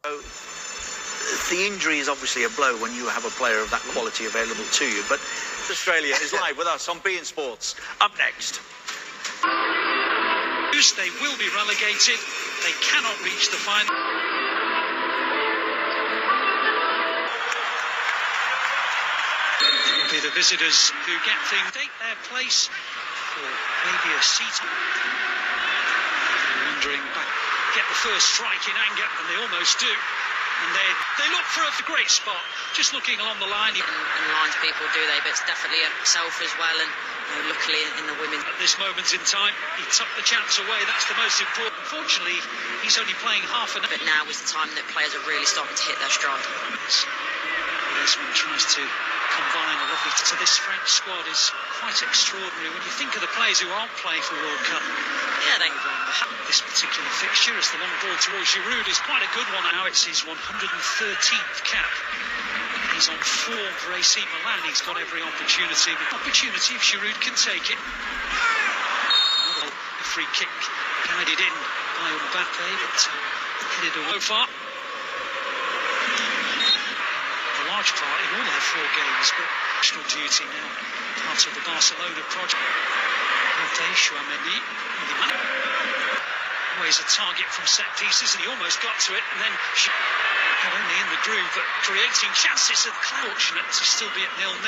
So, the injury is obviously a blow when you have a player of that quality available to you, but Australia is live with us on beIN Sports. Up next. They will be relegated. They cannot reach the final. It will be the visitors who get things, take their place for maybe a seat. Wondering back, get the first strike in anger, and they almost do. And they look for a great spot, just looking along the line. And lines people do they, but it's definitely a self as well, and luckily in the women. At this moment in time, he tucked the chance away, that's the most important. Unfortunately, he's only playing half an hour. But now is the time that players are really starting to hit their stride. Desmond tries to combine a lovely... So this French squad is quite extraordinary when you think of the players who aren't playing for World Cup. Yeah, they... This particular fixture, as the long ball towards Giroud, is quite a good one. Now it's his 113th cap. He's on form for AC Milan. He's got every opportunity. If Giroud can take it. A free kick guided in by Mbappe, but headed away far. A large part in all their 4 games, but national duty now part of the Barcelona project. 𝐿𝙄𝙎𝙬𝘼 always a target from set pieces, and he almost got to it, and then not only in the groove but creating chances. Of fortunate to still be at 0-0.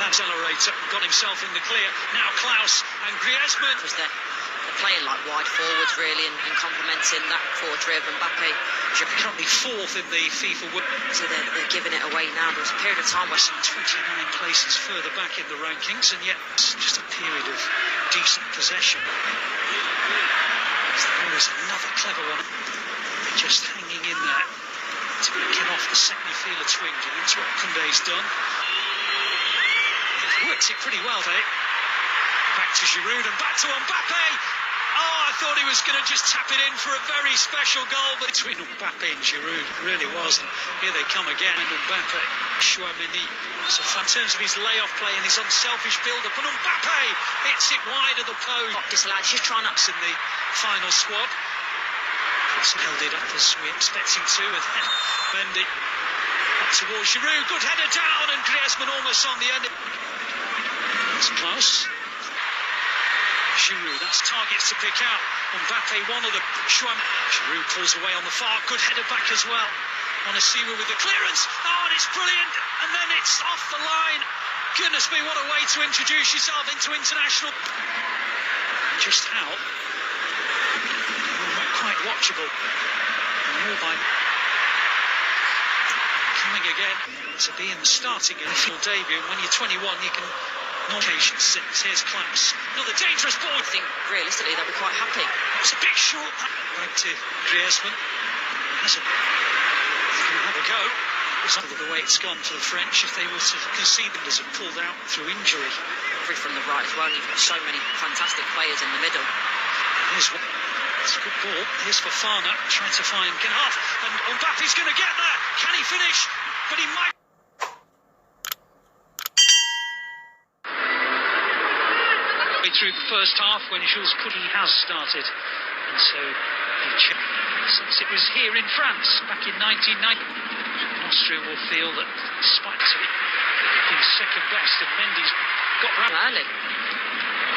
Accelerator got himself in the clear. Now Klaus and Griezmann. They're playing like wide forwards really, and complementing that 4-3 of Mbappe. Currently 4th in the FIFA World Cup. So they're giving it away now. There was a period of time where some 29 places further back in the rankings, and yet it's just a period of decent possession. There is another clever one, just hanging in there to get off the second fielder swing. That's what 𝐿𝙄𝙎𝘗𝐿𝙄𝙎 done. They've worked it pretty well, eh? Back to Giroud and back to Mbappe. Oh, I thought he was going to just tap it in for a very special goal, but between Mbappe and Giroud, it really wasn't. Here they come again, and Mbappe, 𝐿𝙄𝙎𝑚𝑖. So in terms of his layoff play and his unselfish build-up, and Mbappe hits it wide of the post. Disallowed, just trying up in the final squad. Held it up as we expect him to, and then Mendy up towards Giroud. Good header down, and Griezmann almost on the end. It's close. Giroud, that's targets to pick out. Mbappe, one of them. Giroud pulls away on the far. Good header back as well. Onisiwa with the clearance. Oh, and it's brilliant. And then it's off the line. Goodness me, what a way to introduce yourself into international. Just how? Not quite watchable. More by coming again to be in the starting initial debut. When you're 21, you can. No occasion since. Here's Klaus. Another dangerous ball. I think realistically they'll be quite happy. It's a bit short. Back to Griezmann. Has a go. It's not the way it's gone for the French. If they were to concede them, as it pulled out through injury. From the right as well. You've got so many fantastic players in the middle. Here's one. It's a good ball. Here's Fofana trying to find Gnaf, and Mbappe's going to get there. Can he finish? But he might. Through the first half when Jules Koundé has started, and so since it was here in France back in 1990, Austria will feel that despite it being second best, and Mendy's got round early.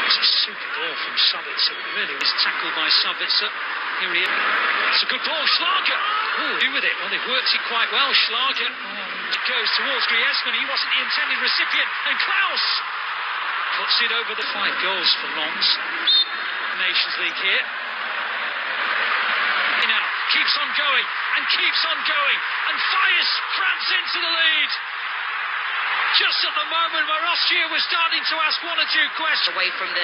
It's a super ball from Sabitzer. It really was tackled by Sabitzer. Here he is. It's a good ball. 𝐿𝙗𝐴𝐺𝐻. Oh, do with it. Well, they've worked it quite well. 𝐿𝙗𝐴𝐺𝐻. It goes towards Griezmann. He wasn't the intended recipient, and Klaus puts it over the 5 goals for Lens. Nations League here. Now keeps on going and keeps on going and fires France into the lead. Just at the moment where Austria was starting to ask 1 or 2 questions. Away from the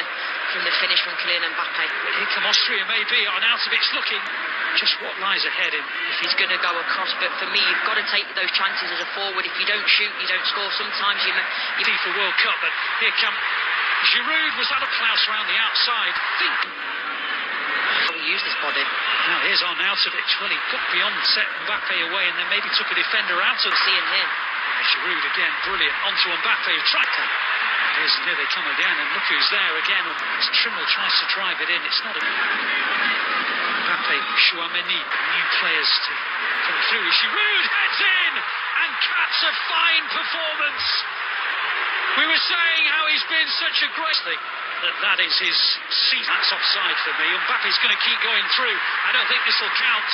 finish from Kylian Mbappe. Here come Austria maybe on out of its looking. Just what lies ahead in. If he's going to go across, but for me, you've got to take those chances as a forward. If you don't shoot, you don't score. Sometimes you FIFA World Cup, but here come Giroud. Was that a Klaus around the outside? How he used his body. Now here's Arnautovic. Well, he got beyond, set Mbappe away, and then maybe took a defender out of. Seeing him. Giroud again, brilliant. Onto Mbappe, striker. Here they come again, and look who's there again. As Trimmel tries to drive it in, it's not a. Mbappe Chouameni, new players to come through. Giroud heads in and caps a fine performance. We were saying how he's been such a great thing. That is his seat. That's offside for me. Mbappe's going to keep going through. I don't think this will count.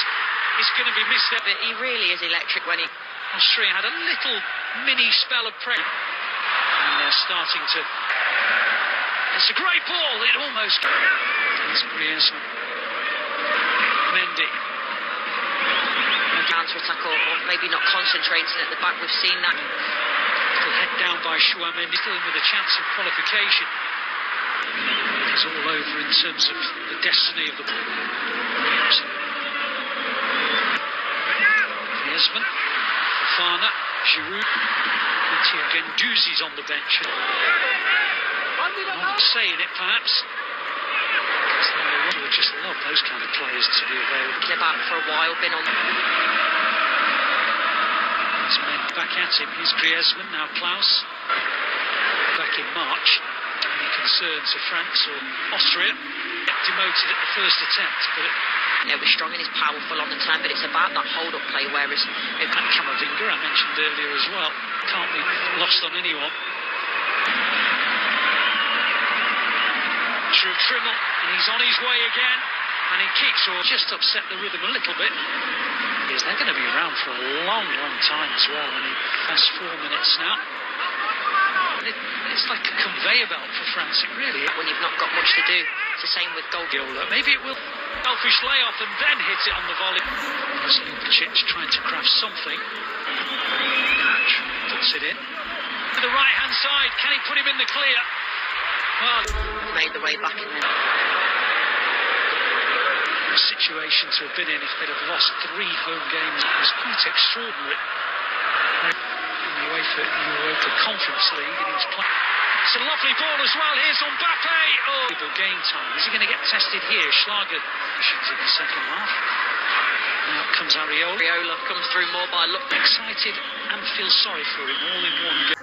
It's going to be missed. But he really is electric when he... Austria had a little mini spell of pressure. And they're starting to... It's a great ball. It almost... It's Griezmann. Mendy. Counter-attack or maybe not concentrating at the back. We've seen that. Little head down by Chouameni, still with a chance of qualification. It's all over in terms of the destiny of the ball. Griezmann, Fofana, Giroud, 𝐀𝐁𝐎𝐿 on the bench. I'm saying it perhaps. They would just love those kind of players to be available. They're back for a while, been on. There's men back at him. Here's Griezmann, now Klaus. Back in March. Any concerns of France or Austria? Demoted at the first attempt, but It was strong and he's powerful on the turn, but it's about that hold-up play, whereas... Camavinga, I mentioned earlier as well. Can't be lost on anyone. Trimmel, and he's on his way again, and he keeps just upset the rhythm a little bit. Yes, they're going to be around for a long, long time as well. I mean, that's 4 minutes now. It's like a conveyor belt for France, it really is. When you've not got much to do, it's the same with 𝐿𝙄𝙎𝑃𝐄𝐄𝐎. Maybe it will selfish layoff and then hit it on the volley. There's 𝐿𝙄𝙎𝑃 trying to craft something. Puts it in. To the right-hand side, can he put him in the clear? Well, made the way back in there. A situation to have been in if they'd have lost 3 home games. It was quite extraordinary. In the UEFA Conference League, and he was playing. It's a lovely ball as well. Here's Mbappe. Oh, game time. Is he going to get tested here? 𝐿𝙄𝙎𝑃 in the second half. Now comes Areola. Areola comes through more by look. Excited and feel sorry for him all in one go.